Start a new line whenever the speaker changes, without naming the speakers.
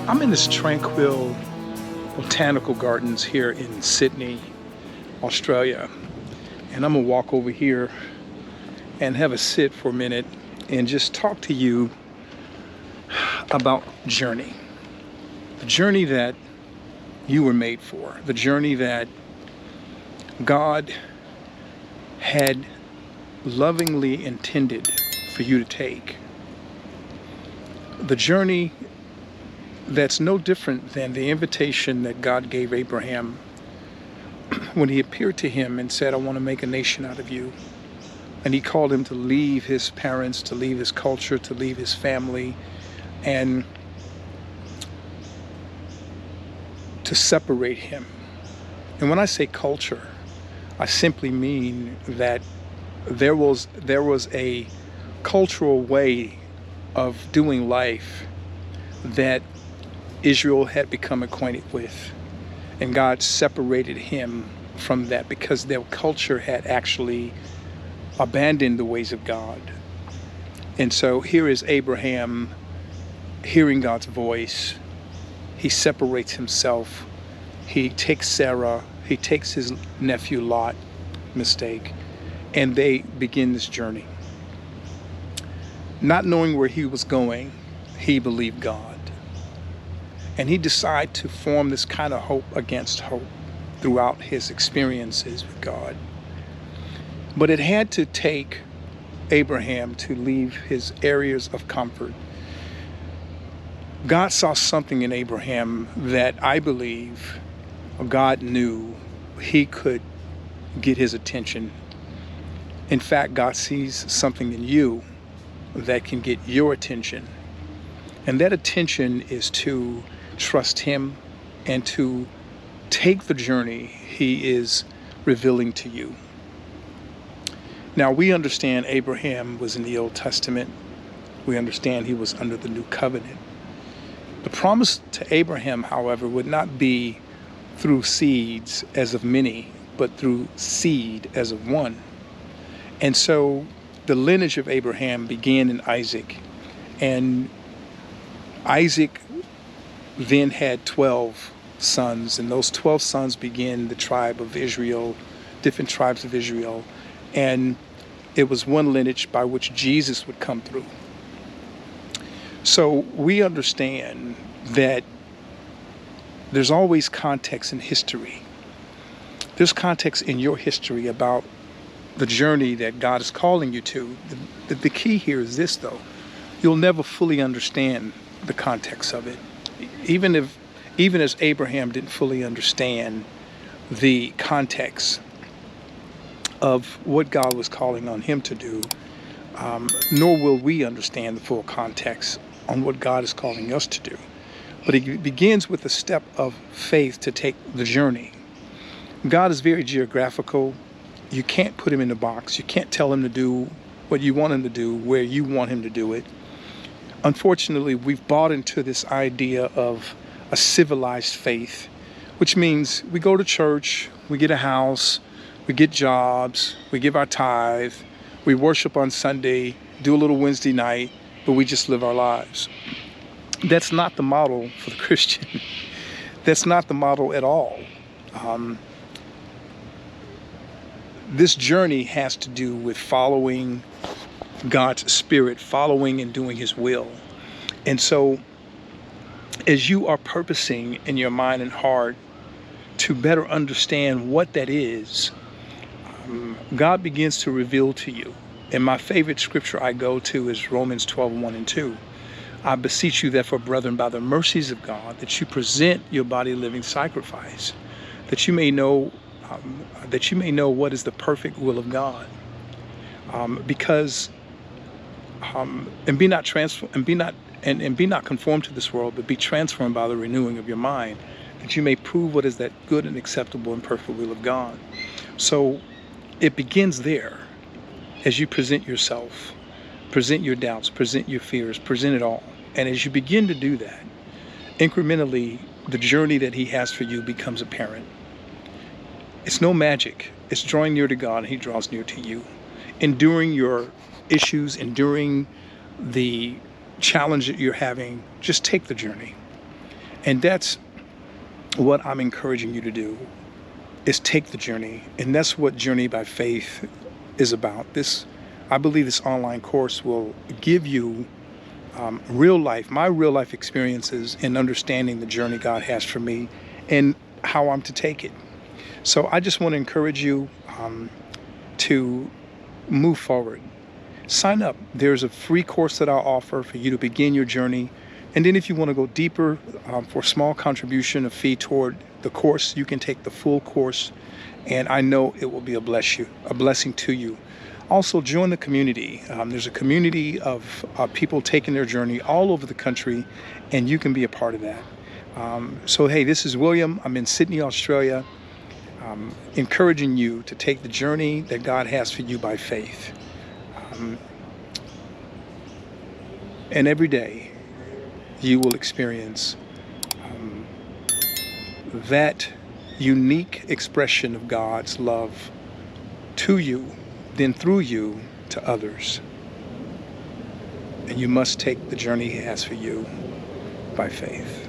I'm in this tranquil botanical gardens here in Sydney, Australia, and I'm gonna walk over here and have a sit for a minute and just talk to you about journey. The journey that you were made for, the journey that God had lovingly intended for you to take. The journey that's no different than the invitation that God gave Abraham when he appeared to him and said, I want to make a nation out of you. And he called him to leave his parents, to leave his culture, to leave his family, and to separate him. And when I say culture, I simply mean that there was a cultural way of doing life that Israel had become acquainted with, and God separated him from that because their culture had actually abandoned the ways of God. And so here is Abraham hearing God's voice. He separates himself. He takes Sarah, he takes his nephew Lot, and they begin this journey. Not knowing where he was going, he believed God. And he decided to form this kind of hope against hope throughout his experiences with God. But it had to take Abraham to leave his areas of comfort. God saw something in Abraham that I believe God knew he could get his attention. In fact, God sees something in you that can get your attention. And that attention is to trust him and to take the journey he is revealing to you. Now, we understand Abraham was in the Old Testament. We understand he was under the New Covenant. The promise to Abraham, however, would not be through seeds as of many, but through seed as of one. And so the lineage of Abraham began in Isaac, and Isaac then had 12 sons, and those 12 sons began the tribe of Israel, different tribes of Israel, and it was one lineage by which Jesus would come through. So we understand that there's always context in history. There's context in your history about the journey that God is calling you to. The key here is this, though. You'll never fully understand the context of it. Even as Abraham didn't fully understand the context of what God was calling on him to do, nor will we understand the full context on what God is calling us to do. But it begins with a step of faith to take the journey. God is very geographical. You can't put him in a box. You can't tell him to do what you want him to do, where you want him to do it. Unfortunately, we've bought into this idea of a civilized faith, which means we go to church, we get a house, we get jobs, we give our tithe, we worship on Sunday, do a little Wednesday night, but we just live our lives. That's not the model for the Christian. That's not the model at all. This journey has to do with following God's Spirit, following and doing his will. And so as you are purposing in your mind and heart to better understand what that is, God begins to reveal to you. And my favorite scripture I go to is Romans 12:1 and 2. I beseech you therefore, brethren, by the mercies of God, that you present your body a living sacrifice, that you may know what is the perfect will of God. Be not conformed to this world, but be transformed by the renewing of your mind, that you may prove what is that good and acceptable and perfect will of God. So it begins there. As you present yourself, present your doubts, present your fears, present it all. And as you begin to do that, incrementally, the journey that he has for you becomes apparent. It's no magic. It's drawing near to God, and he draws near to you. Enduring your issues, enduring the challenge that you're having, just take the journey. And that's what I'm encouraging you to do, is take the journey. And that's what Journey by Faith is about. I believe this online course will give you my real life experiences in understanding the journey God has for me and how I'm to take it. So I just want to encourage you to move forward. Sign up. There's a free course that I'll offer for you to begin your journey. And then if you want to go deeper, for a small contribution, a fee toward the course, you can take the full course. And I know it will be a blessing to you. Also, join the community. There's a community of people taking their journey all over the country, and you can be a part of that. So, hey, this is William. I'm in Sydney, Australia, encouraging you to take the journey that God has for you by faith. And every day, you will experience that unique expression of God's love to you, then through you to others. And you must take the journey He has for you by faith.